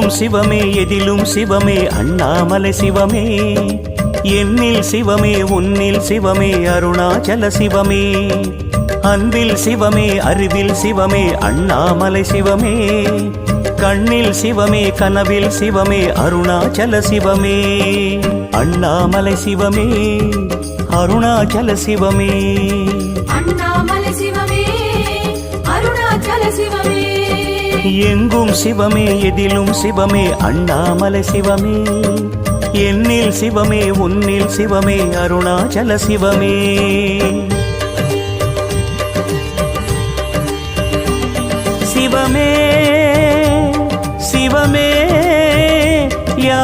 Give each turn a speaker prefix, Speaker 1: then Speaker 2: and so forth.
Speaker 1: எங்கும் சிவமே எதிலும் சிவமே அண்ணாமலை சிவமே என்னில் சிவமே உன்னில் சிவமே அருணாச்சல சிவமே அன்பில் சிவமே அறிவில் சிவமே அண்ணாமலை சிவமே கண்ணில் சிவமே கனவில் சிவமே அருணாச்சல சிவமே அண்ணாமலை சிவமே அருணாச்சல சிவமே
Speaker 2: அண்ணாமலை சிவமே அருணாச்சல சிவமே
Speaker 1: எங்கும் சிவமே எதிலும் சிவமே அண்ணாமலை சிவமே என்னில் சிவமே உன்னில் சிவமே அருணாச்சல சிவமே சிவமே சிவமே யா